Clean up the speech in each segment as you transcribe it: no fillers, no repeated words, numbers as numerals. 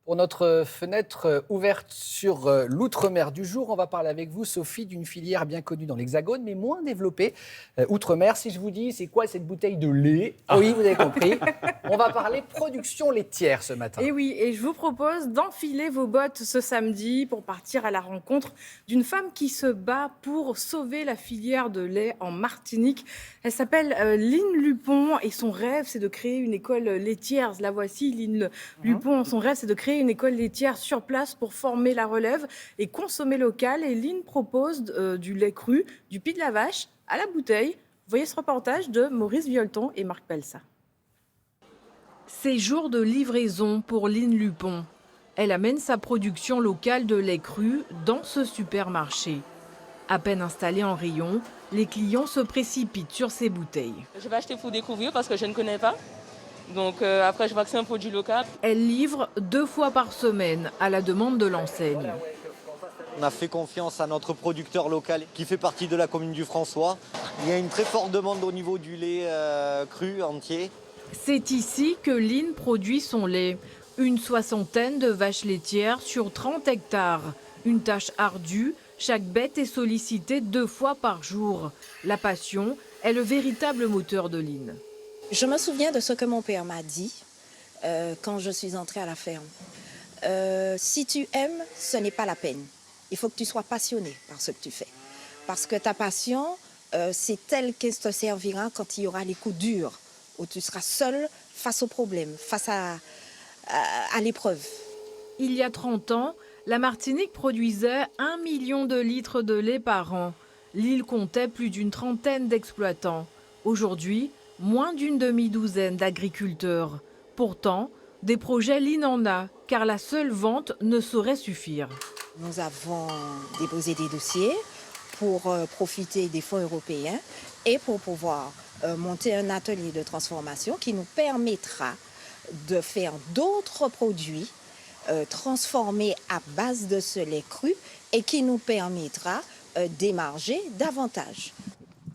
Pour notre fenêtre ouverte sur l'outre-mer du jour, on va parler avec vous, Sophie, d'une filière bien connue dans l'Hexagone, mais moins développée outre-mer. Si je vous dis, c'est quoi cette bouteille de lait? Oui, vous avez compris. On va parler production laitière ce matin. Et oui, et je vous propose d'enfiler vos bottes ce samedi pour partir à la rencontre d'une femme qui se bat pour sauver la filière de lait en Martinique. Elle s'appelle Line Lupon et son rêve, c'est de créer une école laitière. La voici, Line Lupon. Son rêve, c'est de créer une école laitière sur place pour former la relève et consommer local. Et Line propose du lait cru, du pied de la vache à la bouteille. Voyez ce reportage de Maurice Violton et Marc Pelsa. C'est jour de livraison pour Line Lupon. Elle amène sa production locale de lait cru dans ce supermarché. À peine installée en rayon, les clients se précipitent sur ces bouteilles. Je vais acheter pour découvrir parce que je ne connais pas. Donc après, je vois que c'est un produit local. Elle livre 2 fois par semaine à la demande de l'enseigne. On a fait confiance à notre producteur local qui fait partie de la commune du François. Il y a une très forte demande au niveau du lait cru entier. C'est ici que Line produit son lait. Une soixantaine de vaches laitières sur 30 hectares. Une tâche ardue, chaque bête est sollicitée 2 fois par jour. La passion est le véritable moteur de Line. Je me souviens de ce que mon père m'a dit quand je suis entrée à la ferme. Si tu aimes, ce n'est pas la peine. Il faut que tu sois passionné par ce que tu fais. Parce que ta passion, c'est elle qui te servira quand il y aura les coups durs, où tu seras seul face aux problèmes, face à l'épreuve. Il y a 30 ans, la Martinique produisait 1 million de litres de lait par an. L'île comptait plus d'une trentaine d'exploitants. Aujourd'hui, moins d'une demi-douzaine d'agriculteurs. Pourtant, des projets, Line en a, car la seule vente ne saurait suffire. Nous avons déposé des dossiers pour profiter des fonds européens et pour pouvoir monter un atelier de transformation qui nous permettra de faire d'autres produits transformés à base de ce lait cru et qui nous permettra d'émarger davantage.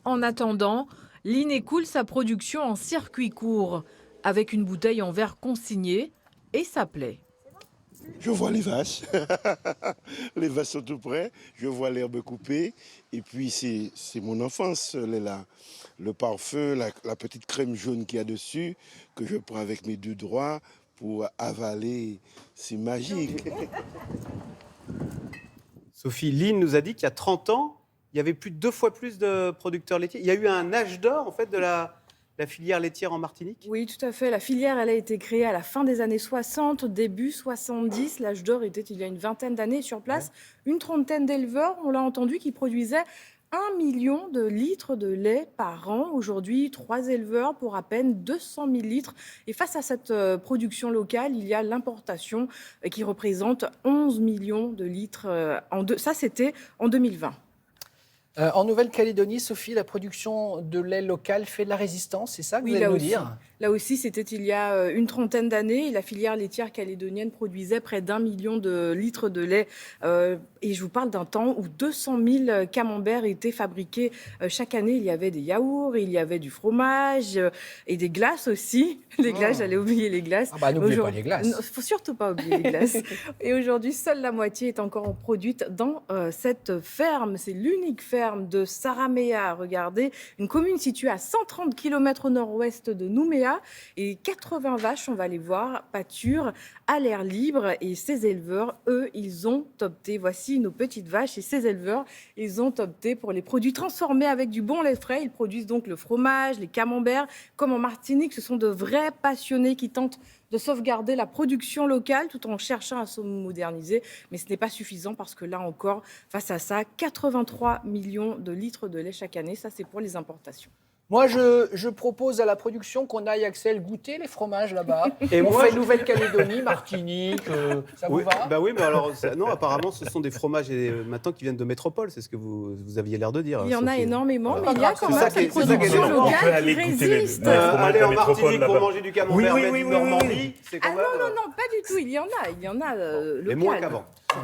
En attendant, Line écoule sa production en circuit court, avec une bouteille en verre consignée et ça plaît. Je vois les vaches, les vaches sont tout près, je vois l'herbe coupée, et puis c'est mon enfance, le parfum, la petite crème jaune qu'il y a dessus, que je prends avec mes 2 doigts pour avaler, c'est magique. Sophie, Line nous a dit qu'il y a 30 ans, il y avait plus de 2 fois plus de producteurs laitiers. Il y a eu un âge d'or en fait de la filière laitière en Martinique? Oui, tout à fait. La filière, elle a été créée à la fin des années 60, début 70. L'âge d'or était il y a une vingtaine d'années sur place. Une trentaine d'éleveurs, on l'a entendu, qui produisaient 1 million de litres de lait par an. Aujourd'hui, 3 éleveurs pour à peine 200 000 litres. Et face à cette production locale, il y a l'importation qui représente 11 millions de litres. Ça, c'était en 2020. En Nouvelle-Calédonie, Sophie, la production de lait local fait de la résistance, c'est ça que vous allez nous dire? Là aussi, c'était il y a une trentaine d'années. La filière laitière calédonienne produisait près d'1 million de litres de lait. Et je vous parle d'un temps où 200 000 camemberts étaient fabriqués chaque année. Il y avait des yaourts, il y avait du fromage et des glaces aussi. Les glaces, j'allais oublier les glaces. Ah bah n'oubliez pas les glaces. Il ne faut surtout pas oublier les glaces. Et aujourd'hui, seule la moitié est encore produite dans cette ferme. C'est l'unique ferme de Saramea. Regardez, une commune située à 130 km au nord-ouest de Nouméa. Et 80 vaches, on va les voir, pâturent à l'air libre. Et ces éleveurs, eux, ils ont opté, voici nos petites vaches, et ces éleveurs, ils ont opté pour les produits transformés avec du bon lait frais. Ils produisent donc le fromage, les camemberts. Comme en Martinique, ce sont de vrais passionnés qui tentent de sauvegarder la production locale tout en cherchant à se moderniser. Mais ce n'est pas suffisant parce que là encore, face à ça, 83 millions de litres de lait chaque année, ça c'est pour les importations. Moi, je propose à la production qu'on aille, Axel, goûter les fromages là-bas. Et on moi, fait Nouvelle-Calédonie, Martinique, ça vous Oui, va? bah oui, mais alors non, apparemment, ce sont des fromages maintenant qui viennent de métropole. C'est ce que vous aviez l'air de dire. Il y en a Sophie. énormément, Voilà. mais il y a quand C'est même ça qui est- cette c'est ça qui est production énorme. On peut locale aller qui goûter résiste. les fromages Aller de en métropole Martinique pour là-bas. manger du camembert, Oui, mais oui, du oui, Normandie, c'est quand Ah même... non, pas du tout, il y en a mais moins local. qu'avant.